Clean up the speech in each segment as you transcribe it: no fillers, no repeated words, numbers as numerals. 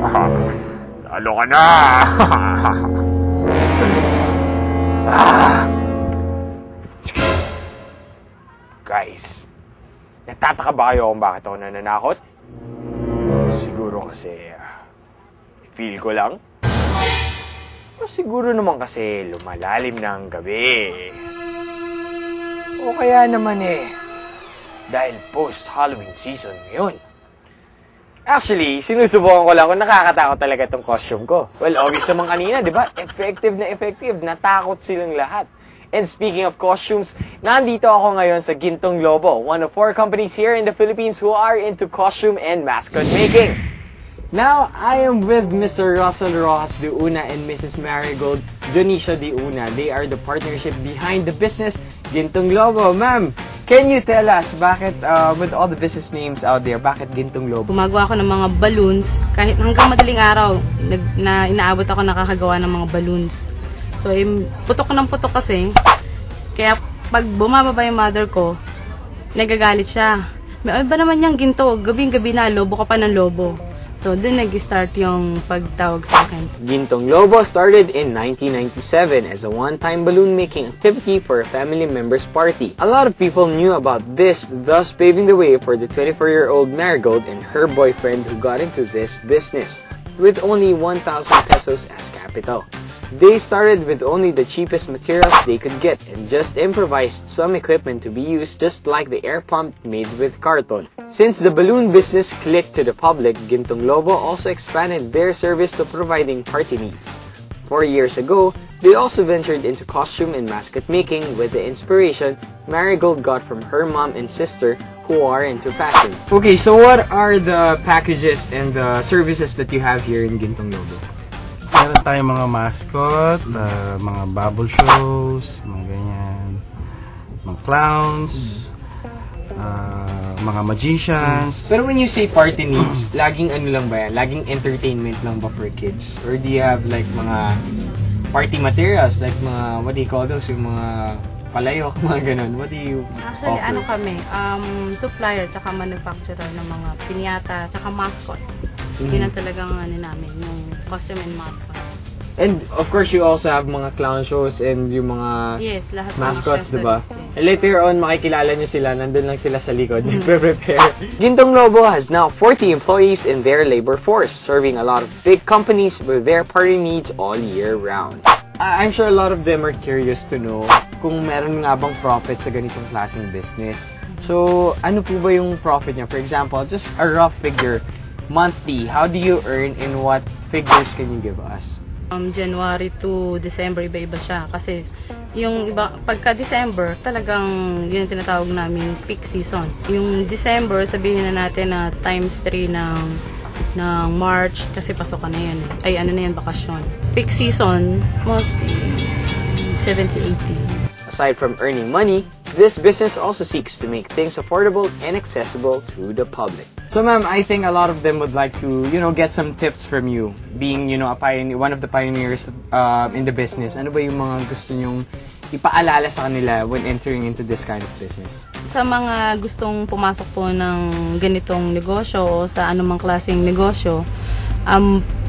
Lalo ka na! Guys, nagtataka ba kayo kung bakit ako nananakot? Siguro kasi, feel ko lang. O siguro naman kasi lumalalim na ang gabi. O kaya naman dahil post-Halloween season ngayon. Actually, sinusubukan ko lang kung nakakatakot talaga itong costume ko. Well, obvious naman kanina, di ba? Effective na effective. Natakot silang lahat. And speaking of costumes, nandito ako ngayon sa Gintong Lobo, one of 4 companies here in the Philippines who are into costume and mascot making. Now, I am with Mr. Russell Rojas de Una and Mrs. Marigold Jonicia de Una. They are the partnership behind the business Gintong Lobo. Ma'am, can you tell us bakit, with all the business names out there, bakit Gintong Lobo? Gumagawa ako ng mga balloons. Kahit hanggang madaling araw, na inaabot ako nakakagawa ng mga balloons. So, putok ng putok kasi. Kaya, pag bumababa yung mother ko, nagagalit siya. May ba naman yung ginto? Gabing-gabi na, lobo ka pa ng lobo. So, dun nag-start yung pagtawag sa akin. Gintong Lobo started in 1997 as a one-time balloon-making activity for a family member's party. A lot of people knew about this, thus paving the way for the 24-year-old Marigold and her boyfriend who got into this business, with only 1,000 pesos as capital. They started with only the cheapest materials they could get and just improvised some equipment to be used just like the air pump made with carton. Since the balloon business clicked to the public, Gintong Lobo also expanded their service to providing party needs. 4 years ago, they also ventured into costume and mascot making with the inspiration Marigold got from her mom and sister who are into fashion. Okay, so what are the packages and the services that you have here in Gintong Lobo? Meron tayong mga mascot, mga bubble shows, mga ganyan, mga clowns, mga magicians. Pero when you say party needs, laging ano lang ba yan? Laging entertainment lang ba for kids? Or do you have like mga party materials? Like mga, what do you call those? Yung mga palayok, mga ganun. What do you Actually, offer? ano kami, supplier tsaka manufacturer ng mga piñata tsaka mascot. Yun ang talagang ano namin, yung costume and mascot. And of course, you also have mga clown shows and yung mga Yes, lahat mascots, ng diba? accessories, yes. And later on, makikilala nyo sila, nandun lang sila sa likod, nagpe-prepare. Gintong Lobo has now 40 employees in their labor force, serving a lot of big companies with their party needs all year round. I'm sure a lot of them are curious to know kung meron nga bang profit sa ganitong klaseng business. So, ano po ba yung profit niya? For example, just a rough figure, monthly, how do you earn and what figures can you give us? January to December, iba-iba siya. Kasi yung iba, pagka-December, talagang yun ang tinatawag namin peak season. Yung December, sabihin na natin na times 3 ng March, kasi pasok na yan. Ay, ano na yan, bakasyon. Peak season, mostly 70-80. Aside from earning money, this business also seeks to make things affordable and accessible to the public. So ma'am, I think a lot of them would like to, get some tips from you, being, a pioneer, one of the pioneers in the business. Ano ba yung mga gusto nyong ipaalala sa kanila when entering into this kind of business? Sa mga gustong pumasok po ng ganitong negosyo o sa anumang klaseng negosyo,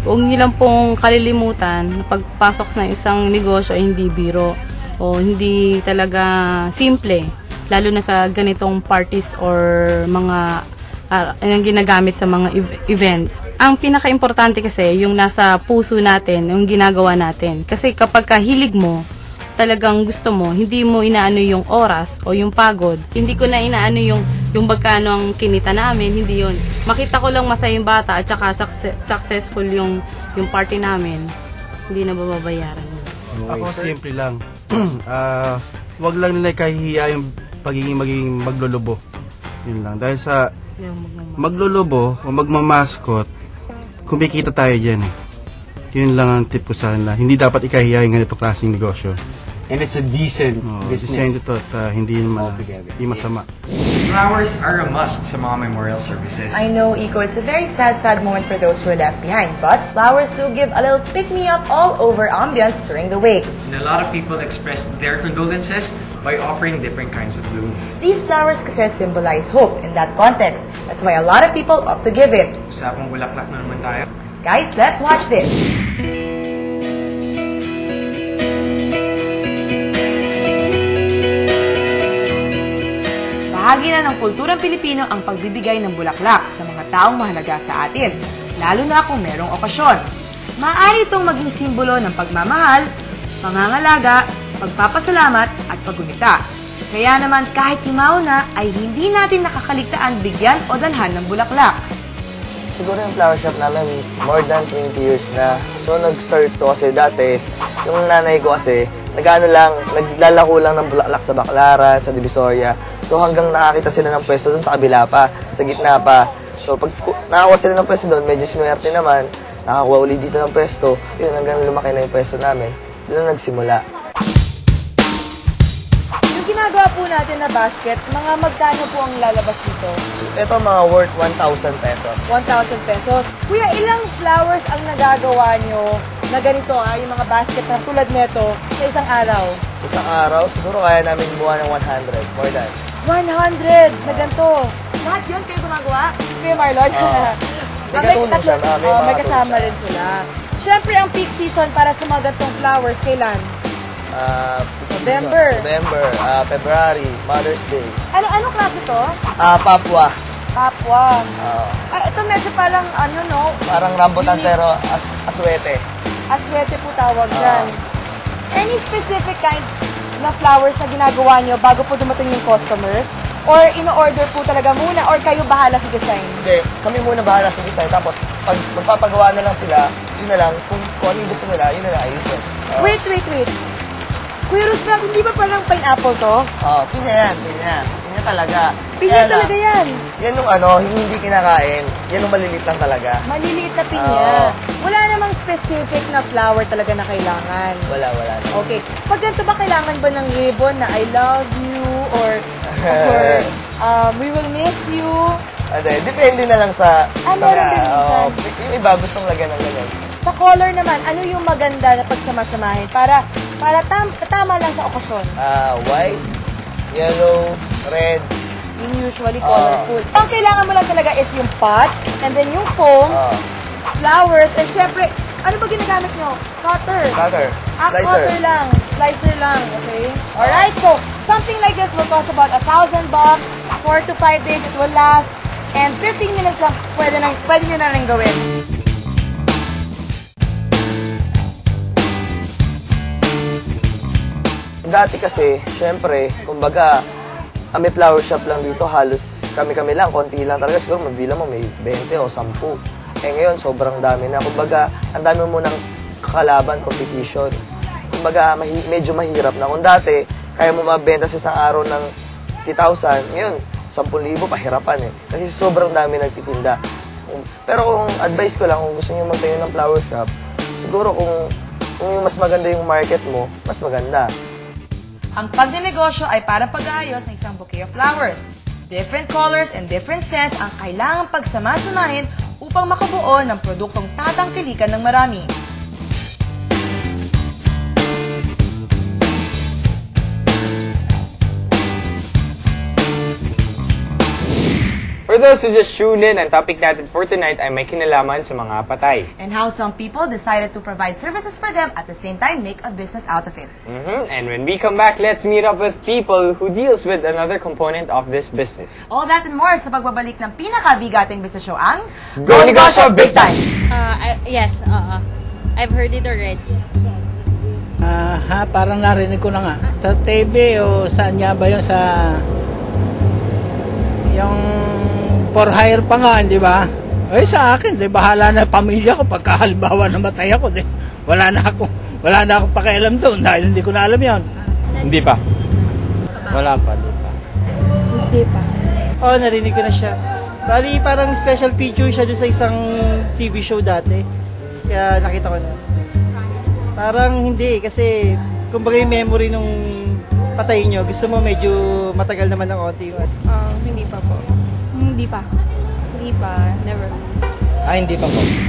huwag niyo lang pong kalilimutan na pagpasok sa isang negosyo ay hindi biro o hindi talaga simple, lalo na sa ganitong parties or mga ang ginagamit sa mga events. Ang pinaka-importante kasi yung nasa puso natin, yung ginagawa natin. Kasi kapag kahilig mo, talagang gusto mo, hindi mo inaano yung oras o yung pagod. Hindi ko na inaano yung magkano ang kinita namin, hindi yun. Makita ko lang masaya yung bata at saka successful yung party namin. Hindi na babayaran yun. Ako simple lang. Wag lang nila kahihiya yung magiging maglulubo. Yun lang. Dahil sa maglulubo o magmamaskot, kumikita tayo dyan eh. Yun lang ang tip ko sa kanila. Hindi dapat ikahiya yung ganito klaseng negosyo. And it's a decent business. Decent ito at hindi masama. Flowers are a must sa mga memorial services. I know, Iko, it's a very sad moment for those who are left behind, but flowers do give a little pick-me-up all over ambience during the wake. And a lot of people expressed their condolences by offering different kinds of blooms. These flowers kasi symbolize hope in that context. That's why a lot of people opt to give it. Usapang bulaklak na naman tayo. Guys, let's watch this. Bahagi na ng kulturang Pilipino ang pagbibigay ng bulaklak sa mga taong mahalaga sa atin, lalo na kung merong okasyon. Maaari itong maging simbolo ng pagmamahal, pangangalaga, pagpapasalamat at paggunita. Kaya naman kahit imaw na ay hindi natin nakakaligtaan bigyan o dalhan ng bulaklak. Siguro yung flower shop namin more than 20 years na. So nag-start to kasi dati, yung nanay ko kasi, naglalako lang ng bulaklak sa Baclaran, sa Divisoria. So hanggang nakakita sila ng pwesto doon sa kabila pa, sa gitna pa. So pag nakakuha sila ng pwesto doon, medyo sinuwerte naman, nakakuha ulit dito ng pwesto, yun hanggang lumaki na yung pwesto namin. Doon na nagsimula. Yung ginagawa po natin na basket, mga magkano po ang lalabas dito? So ito mga worth 1,000 pesos. 1,000 pesos. Kuya, ilang flowers ang nagagawa nyo na ganito yung mga basket na tulad nito sa isang araw? So sa araw, siguro kaya namin buha ng 100, more than. 100 na ganito. Lahat yun kayo gumagawa? Kuya Marlon? May katulong siya, may kasama rin sila. Siyempre, ang peak season para sa mga ganitong flowers, kailan? November. February, Mother's Day. Anong klase to? Papua. Papua. Ito medyo parang Parang rambutan pero aswete. aswete po tawag dyan. Any specific kind na flowers na ginagawa nyo bago po dumating yung customers? Or in-order po talaga muna? Or kayo bahala sa design? Hindi, kami muna bahala sa design. Tapos, pag magpapagawa na lang sila, yun na lang, kung ano yung gusto nila, yun na lang ayusin. Wait. Kuya Ruslan, hindi ba parang pineapple to? Pinya yan, pinya. Pinya talaga. Pinya Kaya talaga yan. Yan yung hindi kinakain. Yan yung maliliit lang talaga. Maliliit na pinya. Wala namang specific na flower talaga na kailangan. Wala. Okay. Pag ganito ba kailangan ba ng ribbon na I love you or we will miss you? Depende na lang sa... meron din minsan. Yung iba gustong lagyan ng ganyan. Sa color naman, ano yung maganda na pagsamasamahin para tama lang sa okasyon? White, yellow, red. Yung usually colorful. Ang kailangan mo lang talaga is yung pot, and then yung foam, flowers, and syempre, ano ba ginagamit nyo? Cutter. Cutter. Cutter lang. Slicer lang, okay? Alright, so, something like this will cost about $1,000. 4 to 5 days it will last. And 15 minutes lang, pwede nyo na rin gawin. Dati kasi, syempre, kumbaga, may flower shop lang dito, halos kami lang, konti lang talaga. Siguro mabilang mo, may 20 o 10. Ngayon, sobrang dami na. Kumbaga, ang dami mo ng kakalaban, competition. Kumbaga, medyo mahirap na. Kung dati, kaya mo mabenta sa isang araw ng 50,000, ngayon, 10,000, pahirapan eh. Kasi sobrang dami nagtitinda. Pero kung advice ko lang, kung gusto niyo magtayo ng flower shop, siguro kung yung mas maganda yung market mo, mas maganda. Ang pagnenegosyo ay parang pag-aayos ng isang bouquet of flowers. Different colors and different scents ang kailangang pagsamasamahin upang makabuo ng produktong tatangkilikan ng marami. For those who just tuned in, ang topic natin for tonight ay may kinalaman sa mga patay. And how some people decided to provide services for them at the same time make a business out of it. And when we come back, let's meet up with people who deals with another component of this business. All that and more sa pagbabalik ng pinakabigating business show ang Go Negosyo Big Time! Yes, I've heard it already. Parang narinig ko na nga. Sa TV o saan nga ba yun sa... Yung for hire pa nga, di ba? Eh sa akin, di bahala na pamilya ko pagka halimbawa namatay ako, di. Wala na akong pakialam doon dahil hindi ko na alam 'yon. Hindi pa. Wala pa, Hindi pa. Oo, narinig ko na siya. Bali, parang special feature siya doon sa isang TV show dati. Kaya nakita ko na. Parang hindi, kasi kumbaga yung memory nung patay nyo, gusto mo medyo matagal naman ng konti. Hindi pa po. Hindi pa. Never. Hindi pa po.